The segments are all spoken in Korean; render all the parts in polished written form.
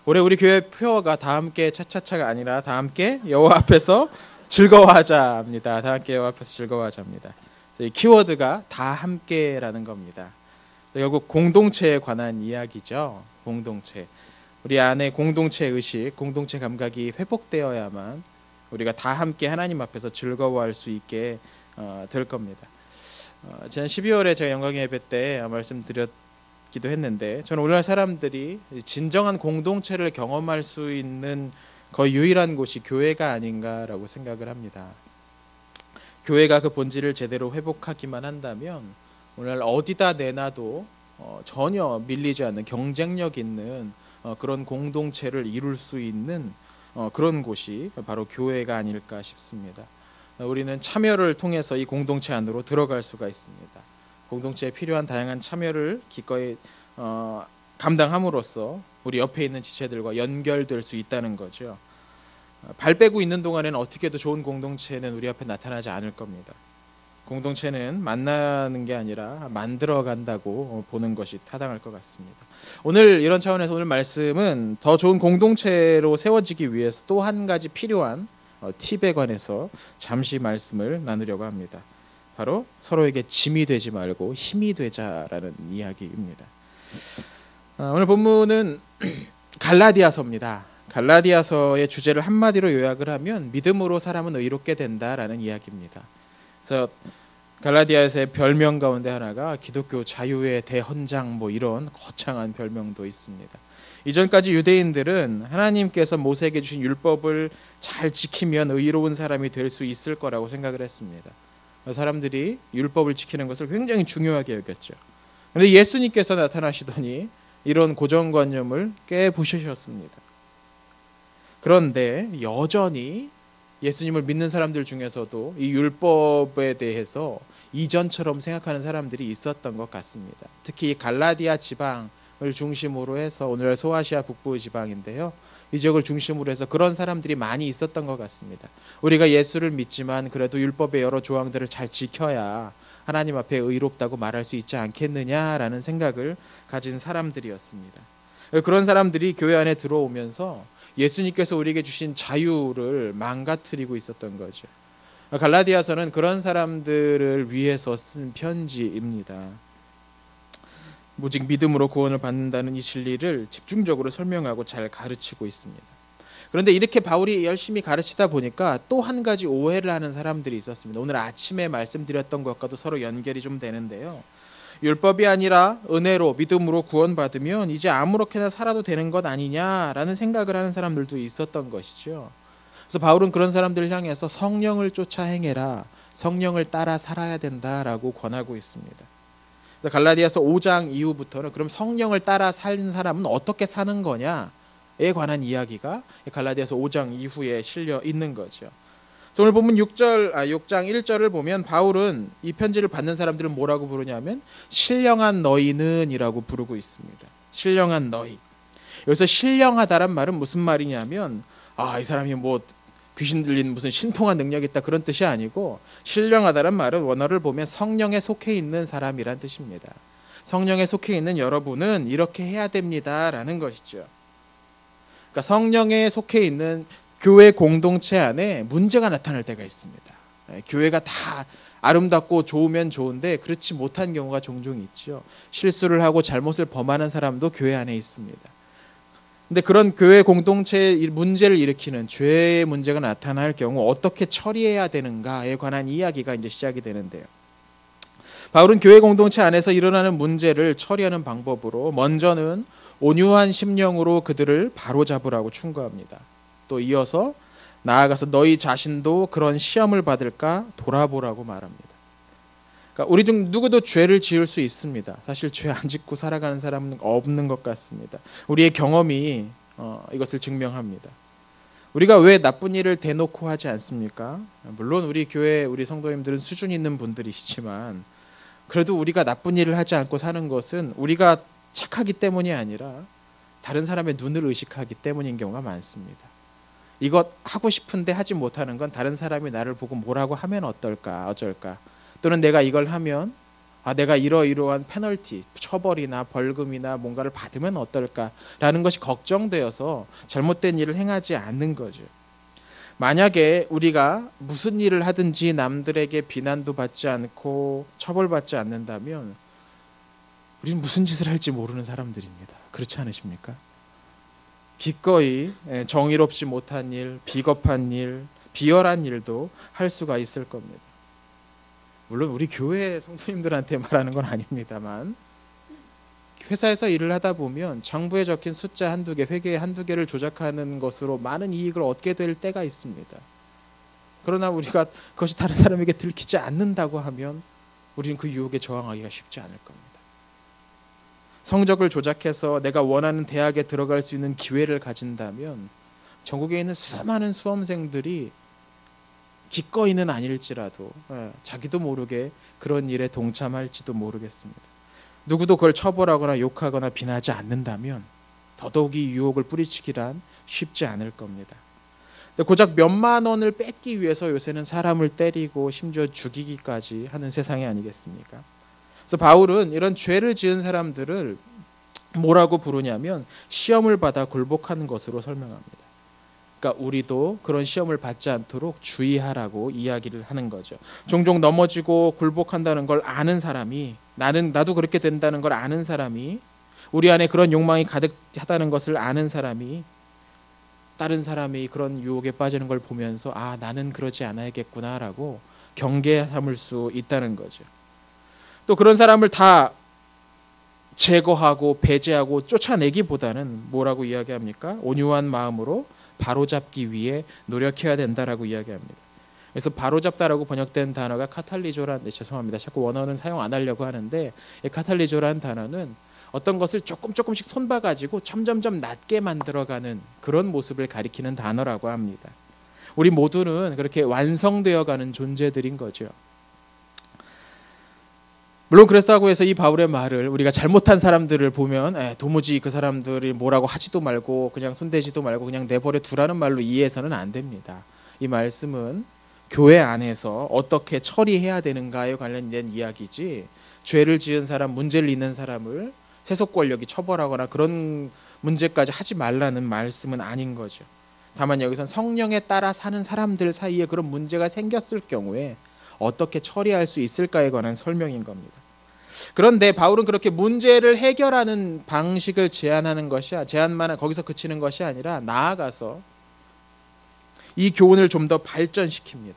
올해 우리 교회 표어가 다 함께 차차차가 아니라 다 함께 여호와 앞에서 즐거워하자입니다. 다 함께 여호와 앞에서 즐거워하자입니다. 이 키워드가 다 함께라는 겁니다. 결국 공동체에 관한 이야기죠. 공동체. 우리 안에 공동체 의식, 공동체 감각이 회복되어야만 우리가 다 함께 하나님 앞에서 즐거워할 수 있게 될 겁니다. 지난 12월에 제가 영광의 예배 때 말씀드렸기도 했는데, 저는 오늘날 사람들이 진정한 공동체를 경험할 수 있는 거의 유일한 곳이 교회가 아닌가라고 생각을 합니다. 교회가 그 본질을 제대로 회복하기만 한다면 오늘날 어디다 내놔도 전혀 밀리지 않는 경쟁력 있는 그런 공동체를 이룰 수 있는 그런 곳이 바로 교회가 아닐까 싶습니다. 우리는 참여를 통해서 이 공동체 안으로 들어갈 수가 있습니다. 공동체에 필요한 다양한 참여를 기꺼이 감당함으로써 우리 옆에 있는 지체들과 연결될 수 있다는 거죠. 발 빼고 있는 동안에는 어떻게 해도 좋은 공동체는 우리 앞에 나타나지 않을 겁니다. 공동체는 만나는 게 아니라 만들어 간다고 보는 것이 타당할 것 같습니다. 오늘 이런 차원에서 오늘 말씀은 더 좋은 공동체로 세워지기 위해서 또 한 가지 필요한 팁에 관해서 잠시 말씀을 나누려고 합니다. 바로 서로에게 짐이 되지 말고 힘이 되자라는 이야기입니다. 오늘 본문은 갈라디아서입니다. 갈라디아서의 주제를 한마디로 요약을 하면 믿음으로 사람은 의롭게 된다라는 이야기입니다. 그래서 갈라디아에서의 별명 가운데 하나가 기독교 자유의 대헌장 이런 거창한 별명도 있습니다. 이전까지 유대인들은 하나님께서 모세에게 주신 율법을 잘 지키면 의로운 사람이 될 수 있을 거라고 생각을 했습니다. 사람들이 율법을 지키는 것을 굉장히 중요하게 여겼죠. 그런데 예수님께서 나타나시더니 이런 고정관념을 깨부수셨습니다. 그런데 여전히 예수님을 믿는 사람들 중에서도 이 율법에 대해서 이전처럼 생각하는 사람들이 있었던 것 같습니다. 특히 이 갈라디아 지방을 중심으로 해서 오늘 소아시아 북부 지방인데요, 이 지역을 중심으로 해서 그런 사람들이 많이 있었던 것 같습니다. 우리가 예수를 믿지만 그래도 율법의 여러 조항들을 잘 지켜야 하나님 앞에 의롭다고 말할 수 있지 않겠느냐라는 생각을 가진 사람들이었습니다. 그런 사람들이 교회 안에 들어오면서 예수님께서 우리에게 주신 자유를 망가뜨리고 있었던 거죠. 갈라디아서는 그런 사람들을 위해서 쓴 편지입니다. 오직 믿음으로 구원을 받는다는 이 진리를 집중적으로 설명하고 잘 가르치고 있습니다. 그런데 이렇게 바울이 열심히 가르치다 보니까 또 한 가지 오해를 하는 사람들이 있었습니다. 오늘 아침에 말씀드렸던 것과도 서로 연결이 좀 되는데요, 율법이 아니라 은혜로 믿음으로 구원받으면 이제 아무렇게나 살아도 되는 것 아니냐라는 생각을 하는 사람들도 있었던 것이죠. 그래서 바울은 그런 사람들을 향해서 성령을 쫓아 행해라, 성령을 따라 살아야 된다라고 권하고 있습니다. 그래서 갈라디아서 5장 이후부터는 그럼 성령을 따라 사는 사람은 어떻게 사는 거냐에 관한 이야기가 갈라디아서 5장 이후에 실려 있는 거죠. 오늘 보면 6장 1절을 보면 바울은 이 편지를 받는 사람들을 뭐라고 부르냐면 신령한 너희는 이라고 부르고 있습니다. 신령한 너희. 여기서 신령하다란 말은 무슨 말이냐면 이 사람이 귀신 들린 무슨 신통한 능력이 있다 그런 뜻이 아니고, 신령하다란 말은 원어를 보면 성령에 속해 있는 사람이란 뜻입니다. 성령에 속해 있는 여러분은 이렇게 해야 됩니다라는 것이죠. 그러니까 성령에 속해 있는 교회 공동체 안에 문제가 나타날 때가 있습니다. 교회가 다 아름답고 좋으면 좋은데 그렇지 못한 경우가 종종 있죠. 실수를 하고 잘못을 범하는 사람도 교회 안에 있습니다. 근데 그런 교회 공동체의 문제를 일으키는 죄의 문제가 나타날 경우 어떻게 처리해야 되는가에 관한 이야기가 이제 시작이 되는데요, 바울은 교회 공동체 안에서 일어나는 문제를 처리하는 방법으로 먼저는 온유한 심령으로 그들을 바로잡으라고 충고합니다. 또 이어서 나아가서 너희 자신도 그런 시험을 받을까 돌아보라고 말합니다. 그러니까 우리 중 누구도 죄를 지을 수 있습니다. 사실 죄 안 짓고 살아가는 사람은 없는 것 같습니다. 우리의 경험이 이것을 증명합니다. 우리가 왜 나쁜 일을 대놓고 하지 않습니까? 물론 우리 교회 우리 성도님들은 수준 있는 분들이시지만 그래도 우리가 나쁜 일을 하지 않고 사는 것은 우리가 착하기 때문이 아니라 다른 사람의 눈을 의식하기 때문인 경우가 많습니다. 이것 하고 싶은데 하지 못하는 건 다른 사람이 나를 보고 뭐라고 하면 어떨까, 어쩔까, 또는 내가 이걸 하면 내가 이러이러한 페널티, 처벌이나 벌금이나 뭔가를 받으면 어떨까라는 것이 걱정되어서 잘못된 일을 행하지 않는 거죠. 만약에 우리가 무슨 일을 하든지 남들에게 비난도 받지 않고 처벌받지 않는다면 우리는 무슨 짓을 할지 모르는 사람들입니다. 그렇지 않으십니까? 기꺼이 정의롭지 못한 일, 비겁한 일, 비열한 일도 할 수가 있을 겁니다. 물론 우리 교회 성도님들한테 말하는 건 아닙니다만, 회사에서 일을 하다 보면 장부에 적힌 숫자 한두 개, 회계 한두 개를 조작하는 것으로 많은 이익을 얻게 될 때가 있습니다. 그러나 우리가 그것이 다른 사람에게 들키지 않는다고 하면 우리는 그 유혹에 저항하기가 쉽지 않을 겁니다. 성적을 조작해서 내가 원하는 대학에 들어갈 수 있는 기회를 가진다면 전국에 있는 수많은 수험생들이 기꺼이는 아닐지라도 자기도 모르게 그런 일에 동참할지도 모르겠습니다. 누구도 그걸 처벌하거나 욕하거나 비난하지 않는다면 더더욱이 유혹을 뿌리치기란 쉽지 않을 겁니다. 고작 몇만 원을 뺏기 위해서 요새는 사람을 때리고 심지어 죽이기까지 하는 세상이 아니겠습니까? 그래서 바울은 이런 죄를 지은 사람들을 뭐라고 부르냐면 시험을 받아 굴복하는 것으로 설명합니다. 그러니까 우리도 그런 시험을 받지 않도록 주의하라고 이야기를 하는 거죠. 종종 넘어지고 굴복한다는 걸 아는 사람이, 나도 그렇게 된다는 걸 아는 사람이, 우리 안에 그런 욕망이 가득하다는 것을 아는 사람이 다른 사람이 그런 유혹에 빠지는 걸 보면서 나는 그러지 않아야겠구나라고 경계 삼을 수 있다는 거죠. 또 그런 사람을 다 제거하고 배제하고 쫓아내기보다는 뭐라고 이야기합니까? 온유한 마음으로 바로잡기 위해 노력해야 된다라고 이야기합니다. 그래서 바로잡다라고 번역된 단어가 카탈리조란, 죄송합니다. 자꾸 원어는 사용 안 하려고 하는데, 이 카탈리조란 단어는 어떤 것을 조금씩 손봐가지고 점점점 낮게 만들어가는 그런 모습을 가리키는 단어라고 합니다. 우리 모두는 그렇게 완성되어가는 존재들인 거죠. 물론 그렇다고 해서 이 바울의 말을 우리가 잘못한 사람들을 보면 도무지 그 사람들이 뭐라고 하지도 말고 그냥 손대지도 말고 그냥 내버려 두라는 말로 이해해서는 안 됩니다. 이 말씀은 교회 안에서 어떻게 처리해야 되는가에 관련된 이야기지, 죄를 지은 사람, 문제를 있는 사람을 세속 권력이 처벌하거나 그런 문제까지 하지 말라는 말씀은 아닌 거죠. 다만 여기선 성령에 따라 사는 사람들 사이에 그런 문제가 생겼을 경우에 어떻게 처리할 수 있을까에 관한 설명인 겁니다. 그런데 바울은 그렇게 문제를 해결하는 방식을 제안만 거기서 그치는 것이 아니라 나아가서 이 교훈을 좀 더 발전시킵니다.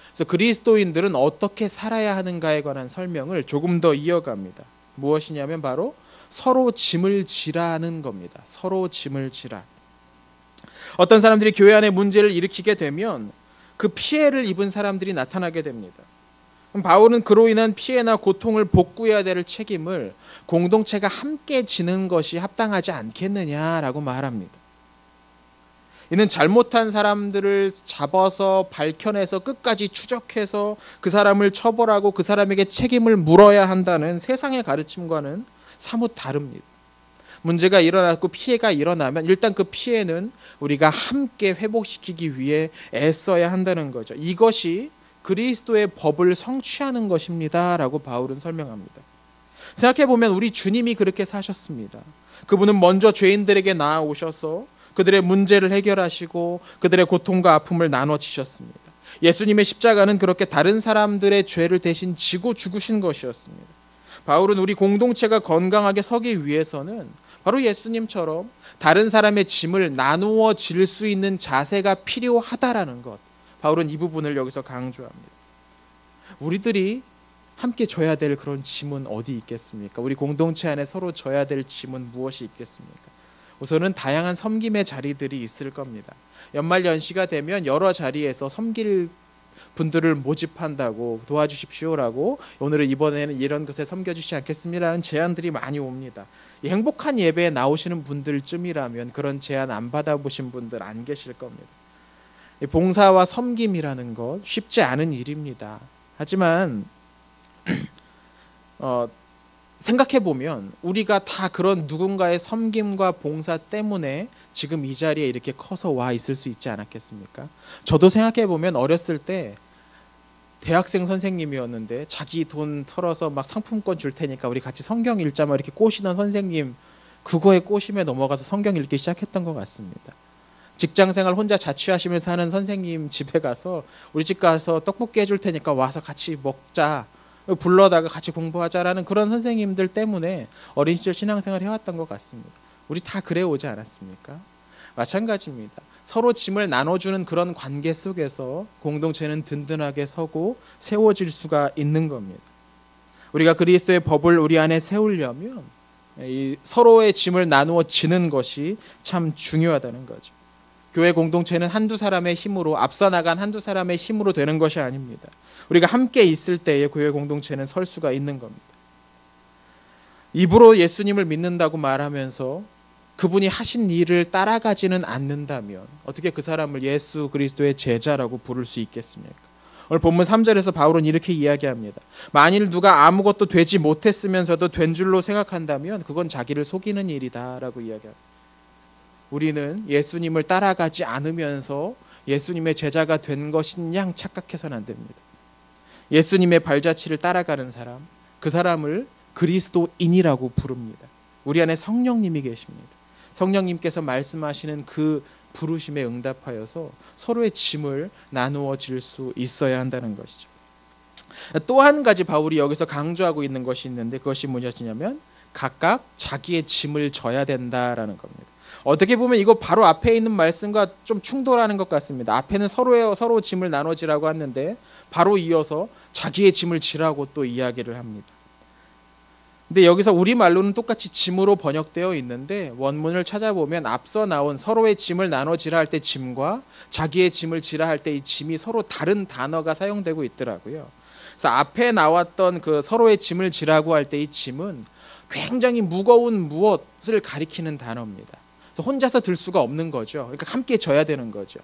그래서 그리스도인들은 어떻게 살아야 하는가에 관한 설명을 조금 더 이어갑니다. 무엇이냐면 바로 서로 짐을 지라는 겁니다. 서로 짐을 지라. 어떤 사람들이 교회 안에 문제를 일으키게 되면 그 피해를 입은 사람들이 나타나게 됩니다. 그럼 바울은 그로 인한 피해나 고통을 복구해야 될 책임을 공동체가 함께 지는 것이 합당하지 않겠느냐라고 말합니다. 이는 잘못한 사람들을 잡아서 밝혀내서 끝까지 추적해서 그 사람을 처벌하고 그 사람에게 책임을 물어야 한다는 세상의 가르침과는 사뭇 다릅니다. 문제가 일어났고 피해가 일어나면 일단 그 피해는 우리가 함께 회복시키기 위해 애써야 한다는 거죠. 이것이 그리스도의 법을 성취하는 것입니다 라고 바울은 설명합니다. 생각해보면 우리 주님이 그렇게 사셨습니다. 그분은 먼저 죄인들에게 나아오셔서 그들의 문제를 해결하시고 그들의 고통과 아픔을 나눠지셨습니다. 예수님의 십자가는 그렇게 다른 사람들의 죄를 대신 지고 죽으신 것이었습니다. 바울은 우리 공동체가 건강하게 서기 위해서는 바로 예수님처럼 다른 사람의 짐을 나누어 질 수 있는 자세가 필요하다라는 것, 바울은 이 부분을 여기서 강조합니다. 우리들이 함께 져야 될 그런 짐은 어디 있겠습니까? 우리 공동체 안에 서로 져야 될 짐은 무엇이 있겠습니까? 우선은 다양한 섬김의 자리들이 있을 겁니다. 연말연시가 되면 여러 자리에서 섬길 분들을 모집한다고 도와주십시오라고, 오늘은 이번에는 이런 것에 섬겨주시지 않겠습니다라는 제안들이 많이 옵니다. 이 행복한 예배에 나오시는 분들쯤이라면 그런 제안 안 받아보신 분들 안 계실 겁니다. 봉사와 섬김이라는 것 쉽지 않은 일입니다. 하지만 생각해보면 우리가 다 그런 누군가의 섬김과 봉사 때문에 지금 이 자리에 이렇게 커서 와 있을 수 있지 않았겠습니까? 저도 생각해보면 어렸을 때 대학생 선생님이었는데 자기 돈 털어서 막 상품권 줄 테니까 우리 같이 성경 읽자 막 이렇게 꼬시던 선생님, 그거에 꼬심에 넘어가서 성경 읽기 시작했던 것 같습니다. 직장생활 혼자 자취하시면서 하는 선생님 집에 가서 우리 집 가서 떡볶이 해줄 테니까 와서 같이 먹자, 불러다가 같이 공부하자라는 그런 선생님들 때문에 어린 시절 신앙생활을 해왔던 것 같습니다. 우리 다 그래 오지 않았습니까? 마찬가지입니다. 서로 짐을 나눠주는 그런 관계 속에서 공동체는 든든하게 서고 세워질 수가 있는 겁니다. 우리가 그리스도의 법을 우리 안에 세우려면 이 서로의 짐을 나누어 지는 것이 참 중요하다는 거죠. 교회 공동체는 한두 사람의 힘으로, 앞서 나간 한두 사람의 힘으로 되는 것이 아닙니다. 우리가 함께 있을 때에 교회 공동체는 설 수가 있는 겁니다. 입으로 예수님을 믿는다고 말하면서 그분이 하신 일을 따라가지는 않는다면 어떻게 그 사람을 예수 그리스도의 제자라고 부를 수 있겠습니까? 오늘 본문 3절에서 바울은 이렇게 이야기합니다. 만일 누가 아무것도 되지 못했으면서도 된 줄로 생각한다면 그건 자기를 속이는 일이다라고 이야기합니다. 우리는 예수님을 따라가지 않으면서 예수님의 제자가 된 것인 양 착각해서는 안 됩니다. 예수님의 발자취를 따라가는 사람, 그 사람을 그리스도인이라고 부릅니다. 우리 안에 성령님이 계십니다. 성령님께서 말씀하시는 그 부르심에 응답하여서 서로의 짐을 나누어 질 수 있어야 한다는 것이죠. 또 한 가지 바울이 여기서 강조하고 있는 것이 있는데 그것이 무엇이냐면 각각 자기의 짐을 져야 된다라는 겁니다. 어떻게 보면 이거 바로 앞에 있는 말씀과 좀 충돌하는 것 같습니다. 앞에는 서로 짐을 나눠지라고 하는데 바로 이어서 자기의 짐을 지라고 또 이야기를 합니다. 근데 여기서 우리말로는 똑같이 짐으로 번역되어 있는데 원문을 찾아보면 앞서 나온 서로의 짐을 나눠지라 할 때 짐과 자기의 짐을 지라 할 때 이 짐이 서로 다른 단어가 사용되고 있더라고요. 그래서 앞에 나왔던 그 서로의 짐을 지라고 할 때 이 짐은 굉장히 무거운 무엇을 가리키는 단어입니다. 그래서 혼자서 들 수가 없는 거죠. 그러니까 함께 져야 되는 거죠.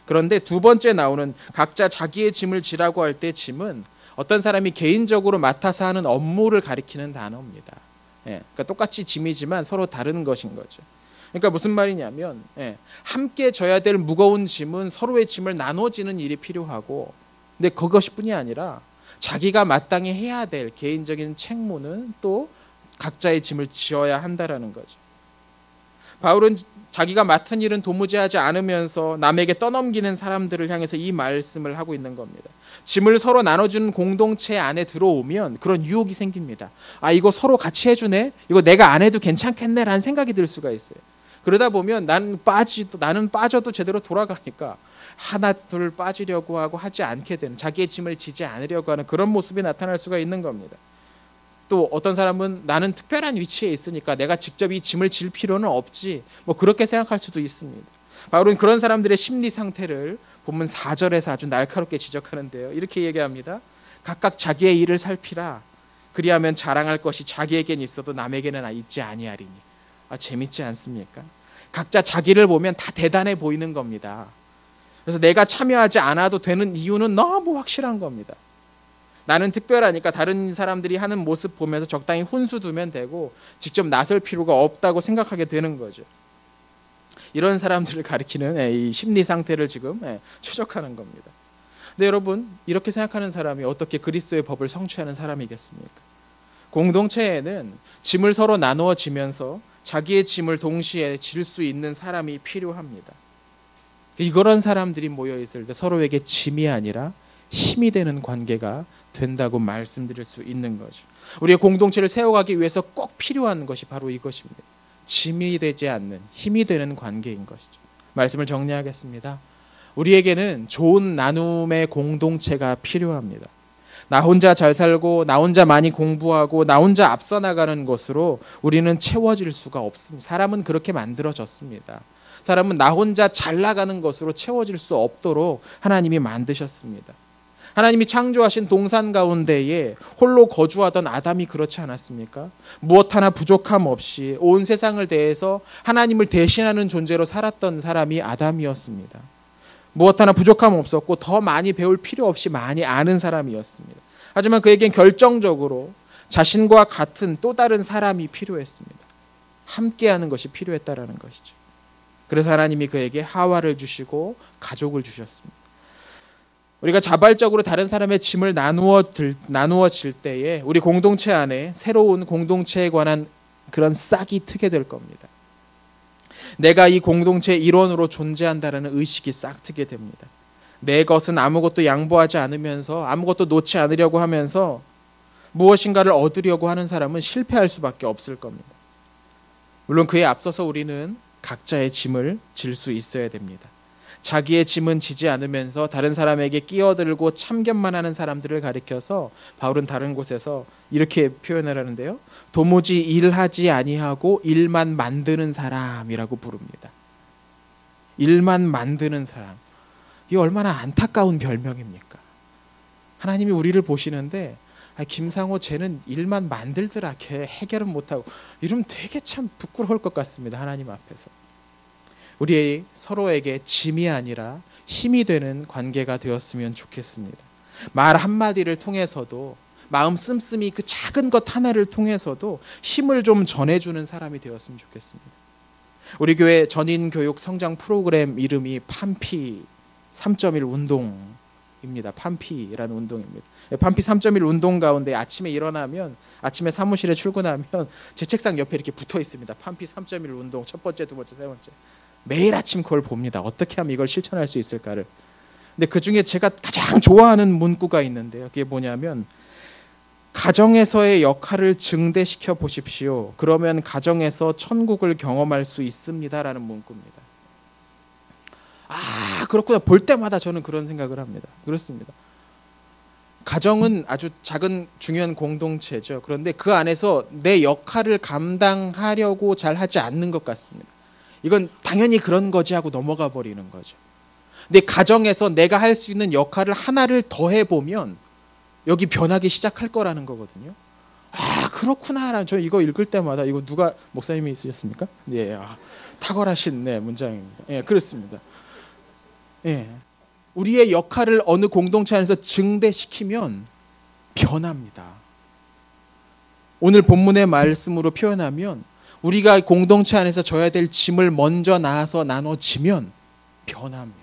그런데 두 번째 나오는 각자 자기의 짐을 지라고 할 때 짐은 어떤 사람이 개인적으로 맡아서 하는 업무를 가리키는 단어입니다. 그러니까 똑같이 짐이지만 서로 다른 것인 거죠. 그러니까 무슨 말이냐면 함께 져야 될 무거운 짐은 서로의 짐을 나눠지는 일이 필요하고, 근데 그것이 뿐이 아니라 자기가 마땅히 해야 될 개인적인 책무는 또 각자의 짐을 지어야 한다라는 거죠. 바울은 자기가 맡은 일은 도무지 하지 않으면서 남에게 떠넘기는 사람들을 향해서 이 말씀을 하고 있는 겁니다. 짐을 서로 나눠주는 공동체 안에 들어오면 그런 유혹이 생깁니다. 아, 이거 서로 같이 해주네? 이거 내가 안 해도 괜찮겠네? 라는 생각이 들 수가 있어요. 그러다 보면 나는 빠져도 제대로 돌아가니까 하나 둘 빠지려고 하고 하지 않게 되는, 자기의 짐을 지지 않으려고 하는 그런 모습이 나타날 수가 있는 겁니다. 또 어떤 사람은 나는 특별한 위치에 있으니까 내가 직접 이 짐을 질 필요는 없지, 뭐 그렇게 생각할 수도 있습니다. 바울은 그런 사람들의 심리 상태를 본문 4절에서 아주 날카롭게 지적하는데요. 이렇게 얘기합니다. 각각 자기의 일을 살피라. 그리하면 자랑할 것이 자기에겐 있어도 남에게는 있지 아니하리니. 재밌지 않습니까? 각자 자기를 보면 다 대단해 보이는 겁니다. 그래서 내가 참여하지 않아도 되는 이유는 너무 확실한 겁니다. 나는 특별하니까 다른 사람들이 하는 모습 보면서 적당히 훈수 두면 되고 직접 나설 필요가 없다고 생각하게 되는 거죠. 이런 사람들을 가리키는 이 심리 상태를 지금 추적하는 겁니다. 근데 여러분, 이렇게 생각하는 사람이 어떻게 그리스도의 법을 성취하는 사람이겠습니까? 공동체에는 짐을 서로 나누어 지면서 자기의 짐을 동시에 질 수 있는 사람이 필요합니다. 이런 사람들이 모여 있을 때 서로에게 짐이 아니라 힘이 되는 관계가 된다고 말씀드릴 수 있는 거죠. 우리의 공동체를 세워가기 위해서 꼭 필요한 것이 바로 이것입니다. 짐이 되지 않는 힘이 되는 관계인 것이죠. 말씀을 정리하겠습니다. 우리에게는 좋은 나눔의 공동체가 필요합니다. 나 혼자 잘 살고 나 혼자 많이 공부하고 나 혼자 앞서 나가는 것으로 우리는 채워질 수가 없습니다. 사람은 그렇게 만들어졌습니다. 사람은 나 혼자 잘 나가는 것으로 채워질 수 없도록 하나님이 만드셨습니다. 하나님이 창조하신 동산 가운데에 홀로 거주하던 아담이 그렇지 않았습니까? 무엇 하나 부족함 없이 온 세상을 대해서 하나님을 대신하는 존재로 살았던 사람이 아담이었습니다. 무엇 하나 부족함 없었고 더 많이 배울 필요 없이 많이 아는 사람이었습니다. 하지만 그에겐 결정적으로 자신과 같은 또 다른 사람이 필요했습니다. 함께하는 것이 필요했다라는 것이죠. 그래서 하나님이 그에게 하와를 주시고 가족을 주셨습니다. 우리가 자발적으로 다른 사람의 짐을 나누어질 때에 우리 공동체 안에 새로운 공동체에 관한 그런 싹이 트게 될 겁니다. 내가 이 공동체의 일원으로 존재한다는 의식이 싹 트게 됩니다. 내 것은 아무것도 양보하지 않으면서 아무것도 놓지 않으려고 하면서 무엇인가를 얻으려고 하는 사람은 실패할 수밖에 없을 겁니다. 물론 그에 앞서서 우리는 각자의 짐을 질 수 있어야 됩니다. 자기의 짐은 지지 않으면서 다른 사람에게 끼어들고 참견만 하는 사람들을 가리켜서 바울은 다른 곳에서 이렇게 표현을 하는데요. 도무지 일하지 아니하고 일만 만드는 사람이라고 부릅니다. 일만 만드는 사람. 이 얼마나 안타까운 별명입니까? 하나님이 우리를 보시는데 김상호 쟤는 일만 만들더라. 걔 해결은 못하고. 이러면 되게 참 부끄러울 것 같습니다. 하나님 앞에서. 우리 서로에게 짐이 아니라 힘이 되는 관계가 되었으면 좋겠습니다. 말 한마디를 통해서도 마음 씀씀이 그 작은 것 하나를 통해서도 힘을 좀 전해주는 사람이 되었으면 좋겠습니다. 우리 교회 전인교육 성장 프로그램 이름이 팜피 3.1 운동입니다. 팜피라는 운동입니다. 팜피 3.1 운동 가운데 아침에 일어나면 아침에 사무실에 출근하면 제 책상 옆에 이렇게 붙어 있습니다. 팜피 3.1 운동 첫 번째, 두 번째, 세 번째. 매일 아침 그걸 봅니다. 어떻게 하면 이걸 실천할 수 있을까를. 근데 그중에 제가 가장 좋아하는 문구가 있는데요. 그게 뭐냐면 가정에서의 역할을 증대시켜 보십시오. 그러면 가정에서 천국을 경험할 수 있습니다라는 문구입니다. 아, 그렇구나. 볼 때마다 저는 그런 생각을 합니다. 그렇습니다. 가정은 아주 작은 중요한 공동체죠. 그런데 그 안에서 내 역할을 감당하려고 잘 하지 않는 것 같습니다. 이건 당연히 그런 거지 하고 넘어가 버리는 거죠. 근데 가정에서 내가 할 수 있는 역할을 하나를 더 해보면 여기 변하기 시작할 거라는 거거든요. 아, 그렇구나. 저 이거 읽을 때마다 이거 누가 목사님이 있으셨습니까? 예, 탁월하신 문장입니다. 예, 그렇습니다. 예, 우리의 역할을 어느 공동체 안에서 증대시키면 변합니다. 오늘 본문의 말씀으로 표현하면 우리가 공동체 안에서 져야 될 짐을 먼저 나와서 나눠지면 변합니다.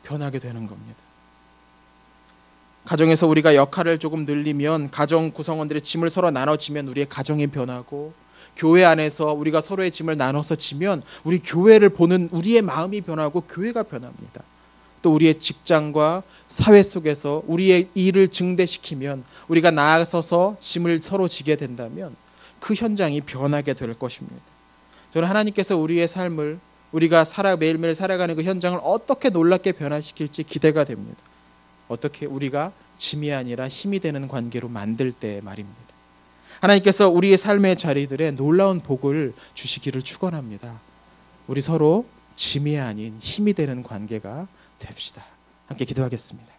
변하게 되는 겁니다. 가정에서 우리가 역할을 조금 늘리면 가정 구성원들의 짐을 서로 나눠지면 우리의 가정이 변하고 교회 안에서 우리가 서로의 짐을 나눠서 지면 우리 교회를 보는 우리의 마음이 변하고 교회가 변합니다. 또 우리의 직장과 사회 속에서 우리의 일을 증대시키면 우리가 나아서서 짐을 서로 지게 된다면 그 현장이 변하게 될 것입니다. 저는 하나님께서 우리의 삶을 우리가 매일매일 살아가는 그 현장을 어떻게 놀랍게 변화시킬지 기대가 됩니다. 어떻게 우리가 짐이 아니라 힘이 되는 관계로 만들 때 말입니다. 하나님께서 우리의 삶의 자리들에 놀라운 복을 주시기를 축원합니다. 우리 서로 짐이 아닌 힘이 되는 관계가 됩시다. 함께 기도하겠습니다.